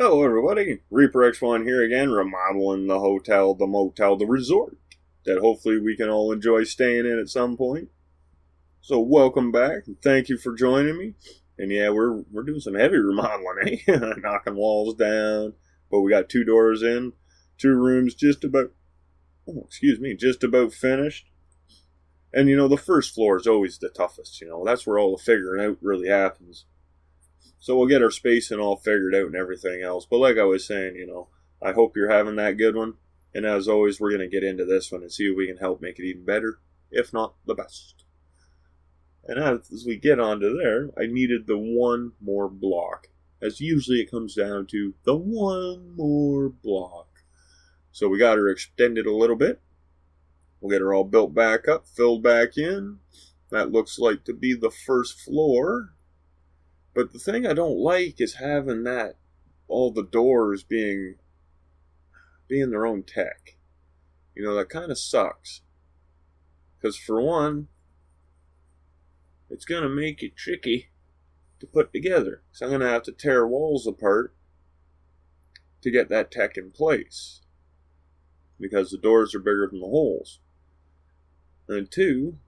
Hello everybody, Reaper X1 here again, remodeling the hotel, the motel, the resort that hopefully we can all enjoy staying in at some point. So welcome back, and thank you for joining me. And yeah, we're doing some heavy remodeling, eh? Knocking walls down, but we got 2 doors in, 2 rooms just about finished. And you know, the first floor is always the toughest, that's where all the figuring out really happens. So we'll get our spacing all figured out and everything else. But like I was saying, I hope you're having that good one. And as always, we're going to get into this one and see if we can help make it even better, if not the best. And as we get onto there, I needed the one more block. As usually it comes down to the one more block. So we got her extended a little bit. We'll get her all built back up, filled back in. That looks like to be the first floor. But the thing I don't like is having all the doors being their own tech. That kind of sucks. Because for one, it's going to make it tricky to put together. So I'm going to have to tear walls apart to get that tech in place. Because the doors are bigger than the holes. And two,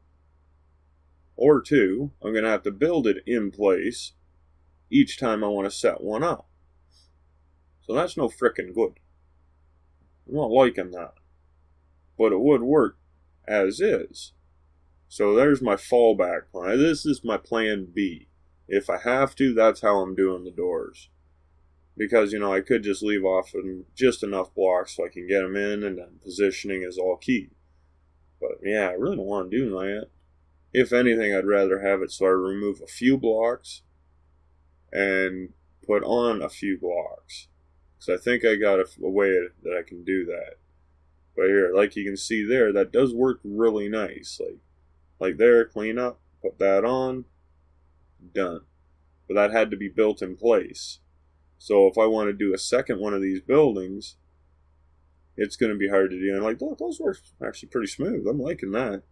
I'm going to have to build it in place each time I want to set one up. So that's no frickin' good. I'm not liking that. But it would work as is. So there's my fallback plan. This is my plan B. If I have to, that's how I'm doing the doors. Because, I could just leave off in just enough blocks so I can get them in, and then positioning is all key. But yeah, I really don't want to do that. If anything, I'd rather have it so I remove a few blocks and put on a few blocks. Because I think I got a way that I can do that. But here, like you can see there, that does work really nice. Like there, clean up, put that on, done. But that had to be built in place. So if I want to do a second one of these buildings, it's going to be hard to do. And look, those work actually pretty smooth. I'm liking that.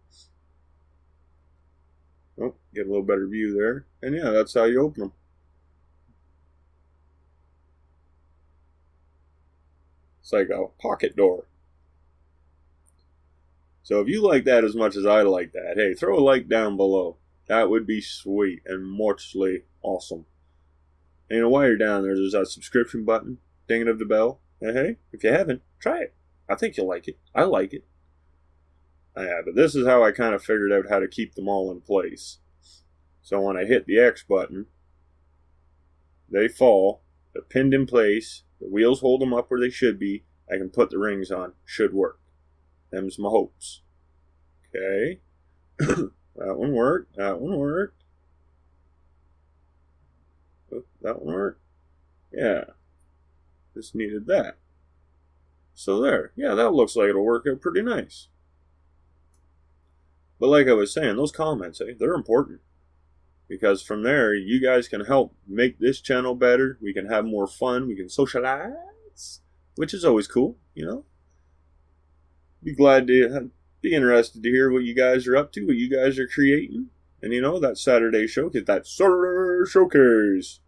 Oh, get a little better view there. And yeah, that's how you open them. It's like a pocket door. So if you like that as much as I like that, hey, throw a like down below. That would be sweet and muchly awesome. And while you're down there, there's that subscription button, dinging of the bell. And hey, if you haven't, try it. I think you'll like it. I like it. Yeah, but this is how I kind of figured out how to keep them all in place. So when I hit the X button, they fall, they're pinned in place, the wheels hold them up where they should be, I can put the rings on, should work. Them's my hopes. Okay. That one worked, that one worked. Oh, that one worked. Yeah. Just needed that. So there. Yeah, that looks like it'll work out pretty nice. But like I was saying, those comments, they're important. Because from there, you guys can help make this channel better. We can have more fun. We can socialize, which is always cool, Be glad to be interested to hear what you guys are up to, what you guys are creating. And that Saturday showcase,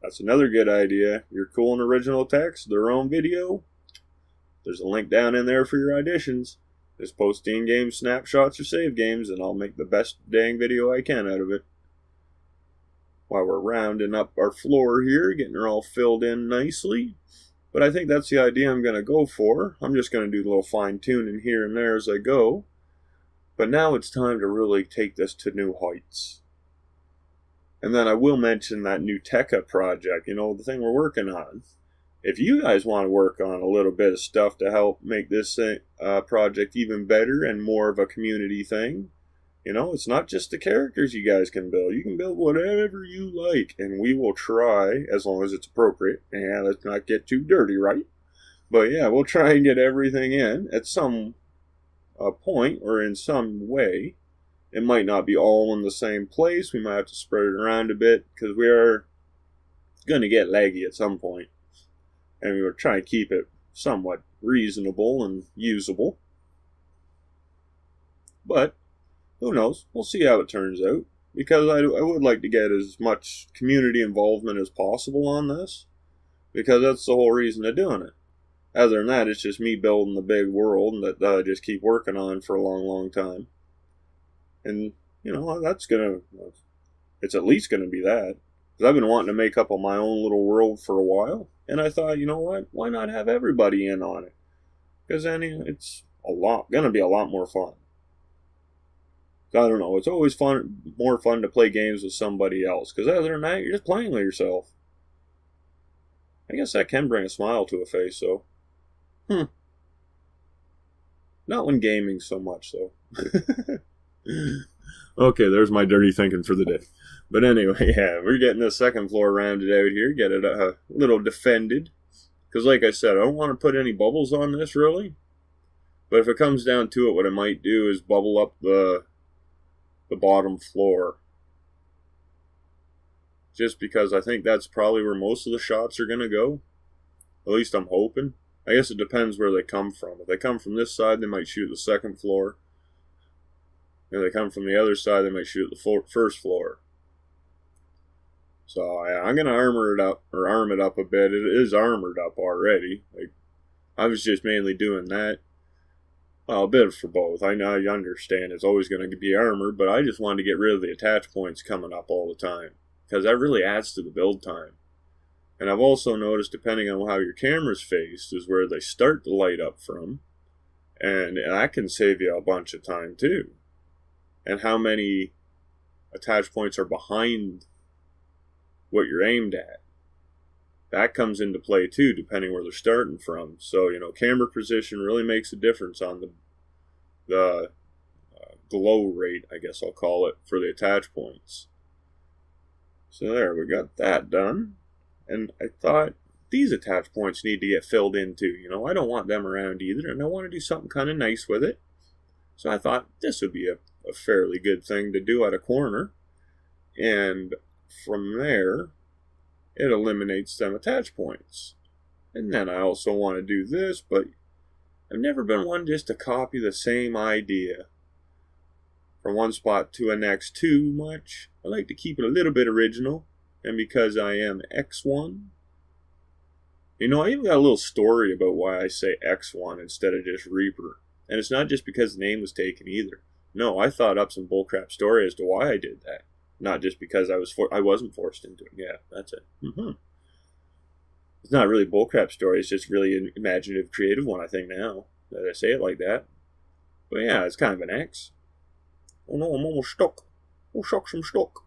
that's another good idea. Your cool and original text, their own video. There's a link down in there for your auditions. Just post in-game snapshots or save games, and I'll make the best dang video I can out of it. While we're rounding up our floor here, getting her all filled in nicely. But I think that's the idea I'm going to go for. I'm just going to do a little fine-tuning here and there as I go. But now it's time to really take this to new heights. And then I will mention that NeuTecha's project, the thing we're working on. If you guys want to work on a little bit of stuff to help make this project even better and more of a community thing, it's not just the characters you guys can build. You can build whatever you like, and we will try, as long as it's appropriate. Yeah, let's not get too dirty, right? But yeah, we'll try and get everything in at some point or in some way. It might not be all in the same place. We might have to spread it around a bit, because we are going to get laggy at some point. And we will try and keep it somewhat reasonable and usable. But who knows? We'll see how it turns out. Because I would like to get as much community involvement as possible on this. because that's the whole reason of doing it. Other than that, it's just me building the big world that I just keep working on for a long, long time. And, it's at least going to be that. Because I've been wanting to make up on my own little world for a while. And I thought, you know what? Why not have everybody in on it? Because then it's going to be a lot more fun. I don't know. It's always more fun to play games with somebody else. Because other than that, you're just playing with yourself. I guess that can bring a smile to a face, though. Not when gaming so much, though. Okay, there's my dirty thinking for the day. But anyway, yeah, we're getting the second floor rounded out here. Get it a little defended. Because like I said, I don't want to put any bubbles on this, really. But if it comes down to it, what I might do is bubble up the bottom floor. Just because I think that's probably where most of the shots are going to go. At least I'm hoping. I guess it depends where they come from. If they come from this side, they might shoot the second floor. If they come from the other side, they might shoot the first floor. So I'm going to arm it up a bit. It is armored up already. I was just mainly doing that. Well, a bit for both. I know, you understand it's always going to be armored, but I just wanted to get rid of the attach points coming up all the time. Because that really adds to the build time. And I've also noticed, depending on how your camera's faced, is where they start to light up from. And that can save you a bunch of time, too. And how many attach points are behind what you're aimed at. That comes into play, too, depending where they're starting from. So, camera position really makes a difference on the glow rate, I guess I'll call it, for the attach points. So there, we got that done. And I thought, these attach points need to get filled in too. I don't want them around either, and I want to do something kind of nice with it. So I thought this would be a fairly good thing to do at a corner. And from there, it eliminates them attach points. And then I also want to do this, but I've never been one just to copy the same idea from one spot to the next too much. I like to keep it a little bit original. And because I am X1, I even got a little story about why I say X1 instead of just Reaper. And it's not just because the name was taken either. No, I thought up some bullcrap story as to why I did that. Not just because I wasn't forced into it. Yeah, that's it. It's not really a bullcrap story. It's just really an imaginative, creative one, I think, now that I say it like that. But yeah, it's kind of an X. Oh no, I'm almost stuck. Oh shucks, I'm stuck.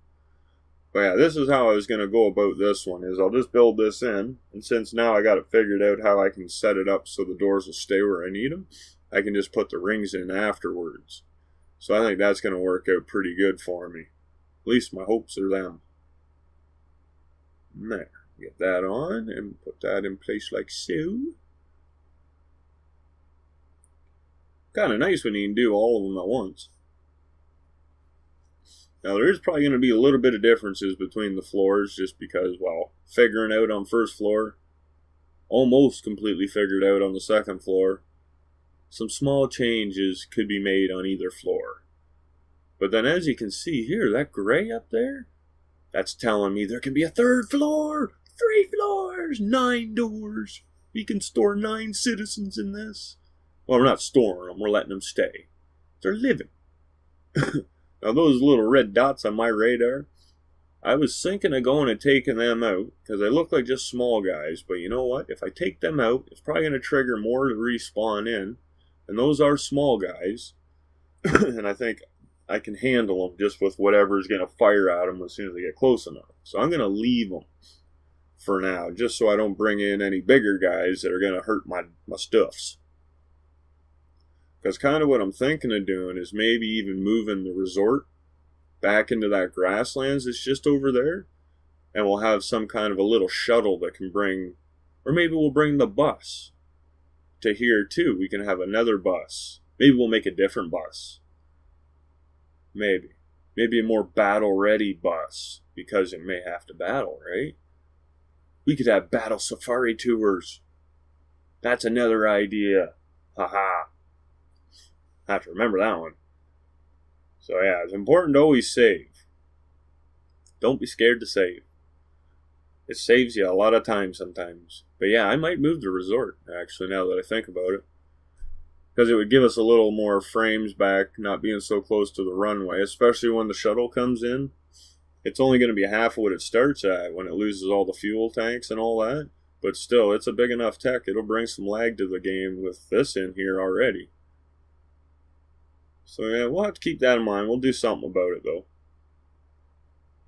But yeah, this is how I was going to go about this one, is I'll just build this in, and since now I got it figured out how I can set it up so the doors will stay where I need them, I can just put the rings in afterwards. So I think that's going to work out pretty good for me. At least my hopes are them. And there, get that on, and put that in place like so. Kind of nice when you can do all of them at once. Now, there is probably going to be a little bit of differences between the floors just because, well, figuring out on first floor, almost completely figured out on the second floor. Some small changes could be made on either floor. But then as you can see here, that gray up there, that's telling me there can be a third floor, 3 floors, 9 doors. We can store 9 citizens in this. Well, we're not storing them, we're letting them stay. They're living. Now those little red dots on my radar, I was thinking of going and taking them out, because they look like just small guys, but you know what? If I take them out, it's probably going to trigger more to respawn in, and those are small guys, and I think I can handle them just with whatever is going to fire at them as soon as they get close enough. So I'm going to leave them for now, just so I don't bring in any bigger guys that are going to hurt my stuffs. Because kind of what I'm thinking of doing is maybe even moving the resort back into that grasslands that's just over there. And we'll have some kind of a little shuttle that can bring, or maybe we'll bring the bus to here too. We can have another bus. Maybe we'll make a different bus. Maybe a more battle-ready bus, because it may have to battle, right? We could have battle safari tours. That's another idea. Haha. I have to remember that one. So yeah, it's important to always save. Don't be scared to save. It saves you a lot of time sometimes. But yeah, I might move the resort, actually, now that I think about it. Because it would give us a little more frames back, not being so close to the runway, especially when the shuttle comes in. It's only going to be half of what it starts at when it loses all the fuel tanks and all that. But still, it's a big enough tech. It'll bring some lag to the game with this in here already. So yeah, we'll have to keep that in mind. We'll do something about it, though.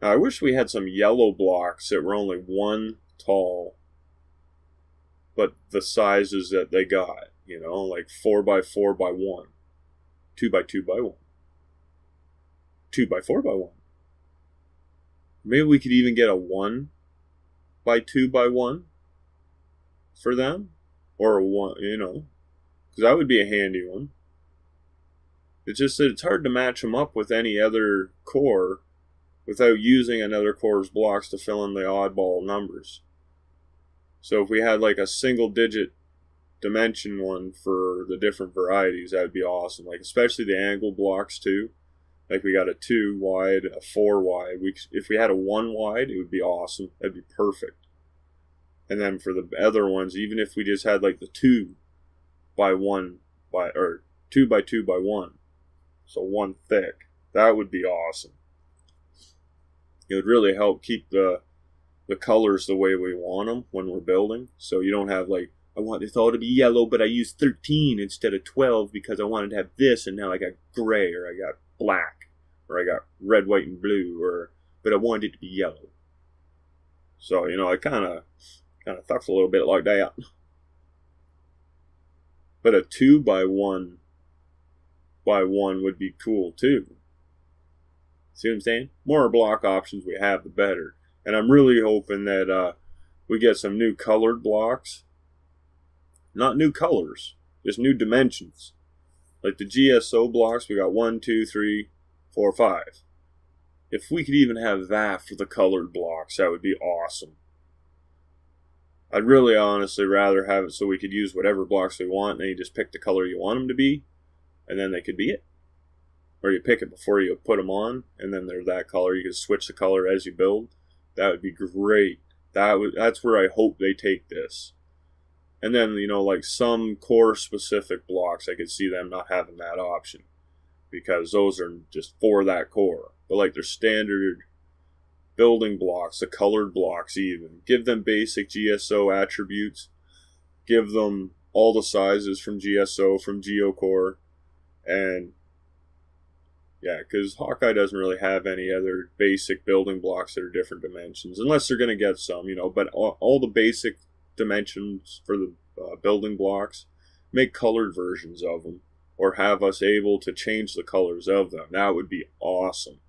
Now, I wish we had some yellow blocks that were only 1 tall, but the sizes that they got, you know, like 4x4x1, 2x2x1, 2x4x1. Maybe we could even get a 1x2x1 for them, or a 1, you know, because that would be a handy one. It's just that it's hard to match them up with any other core without using another core's blocks to fill in the oddball numbers. So if we had like a single digit dimension one for the different varieties, that would be awesome. Like especially the angle blocks too. Like we got a 2 wide, a 4 wide. If we had a 1 wide, it would be awesome. That'd be perfect. And then for the other ones, even if we just had like the 2x1 or 2x2x1, so 1 thick, that would be awesome. It would really help keep the colors the way we want them when we're building. So you don't have like, I want this all to be yellow, but I used 13 instead of 12 because I wanted to have this, and now I got gray, or I got black, or I got red, white, and blue, but I wanted it to be yellow. So, you know, I kind of sucks a little bit like that. But a 2x1 would be cool too. See what I'm saying? More block options we have, the better. And I'm really hoping that we get some new colored blocks. Not new colors, just new dimensions. Like the GSO blocks, we got 1, 2, 3, 4, 5. If we could even have that for the colored blocks, that would be awesome. I'd really honestly rather have it so we could use whatever blocks we want, and then you just pick the color you want them to be, and then they could be it. Or you pick it before you put them on, and then they're that color. You can switch the color as you build. That would be great. That's where I hope they take this. And then, you know, like some core-specific blocks, I could see them not having that option, because those are just for that core. But like their standard building blocks, the colored blocks even, give them basic GSO attributes, give them all the sizes from GSO, from GeoCore, and yeah, because Hawkeye doesn't really have any other basic building blocks that are different dimensions, unless they're going to get some, you know, but all the basic dimensions for the building blocks, make colored versions of them, or have us able to change the colors of them. That would be awesome.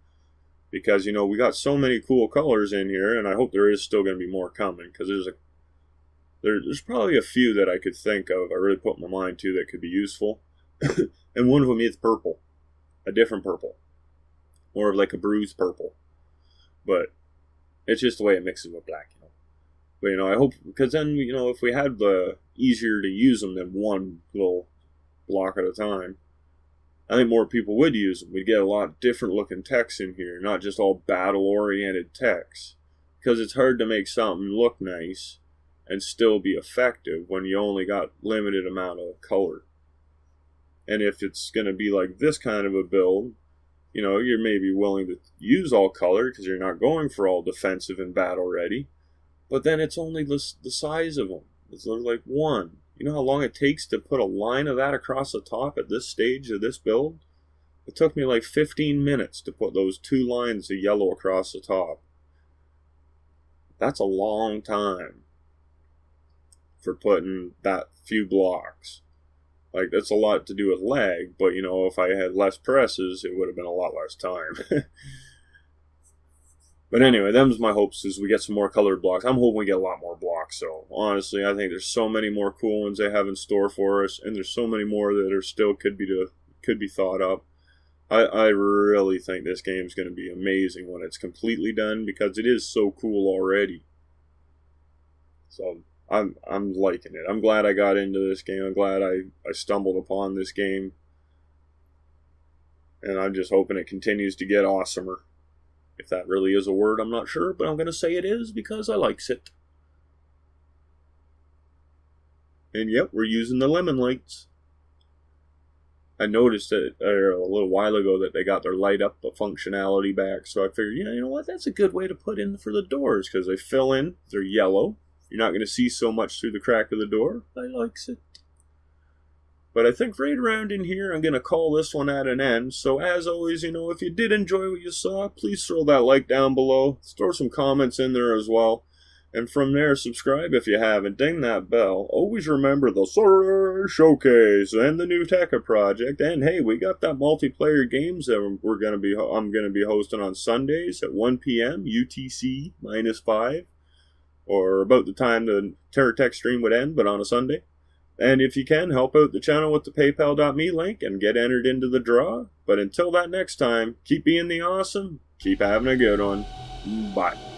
Because, you know, we got so many cool colors in here, and I hope there is still going to be more coming, because there's probably a few that I could think of, I really put my mind to, that could be useful. And one of them is purple. A different purple. More of like a bruised purple. But it's just the way it mixes with black, you know. But, you know, I hope, because then, you know, if we had the easier to use them than one little block at a time, I think more people would use them. We'd get a lot different looking text in here, not just all battle-oriented text. Because it's hard to make something look nice and still be effective when you only got limited amount of color. And if it's going to be like this kind of a build, you know, you're maybe willing to use all color because you're not going for all defensive and battle ready. But then it's only the size of them. It's like 1. You know how long it takes to put a line of that across the top at this stage of this build? It took me like 15 minutes to put those 2 lines of yellow across the top. That's a long time for putting that few blocks. Like, that's a lot to do with lag, but, you know, if I had less presses, it would have been a lot less time. But anyway, them's my hopes, is we get some more colored blocks. I'm hoping we get a lot more blocks, so honestly, I think there's so many more cool ones they have in store for us, and there's so many more that are still could be thought up. I really think this game's going to be amazing when it's completely done, because it is so cool already. So I'm liking it. I'm glad I got into this game. I'm glad I stumbled upon this game. And I'm just hoping it continues to get awesomer. If that really is a word, I'm not sure, but I'm going to say it is because I likes it. And yep, we're using the lemon lights. I noticed that a little while ago that they got their light up functionality back, so I figured, yeah, you know what, that's a good way to put in for the doors, because they fill in, they're yellow. You're not going to see so much through the crack of the door. I likes it. But I think right around in here, I'm going to call this one at an end. So as always, you know, if you did enjoy what you saw, please throw that like down below. Throw some comments in there as well. And from there, subscribe if you haven't. Ding that bell. Always remember the Solar Showcase and the NeuTecha's project. And hey, we got that multiplayer games that I'm going to be hosting on Sundays at 1 p.m. UTC -5, or about the time the TerraTech stream would end, but on a Sunday. And if you can, help out the channel with the paypal.me link and get entered into the draw. But until that next time, keep being the awesome, keep having a good one. Bye.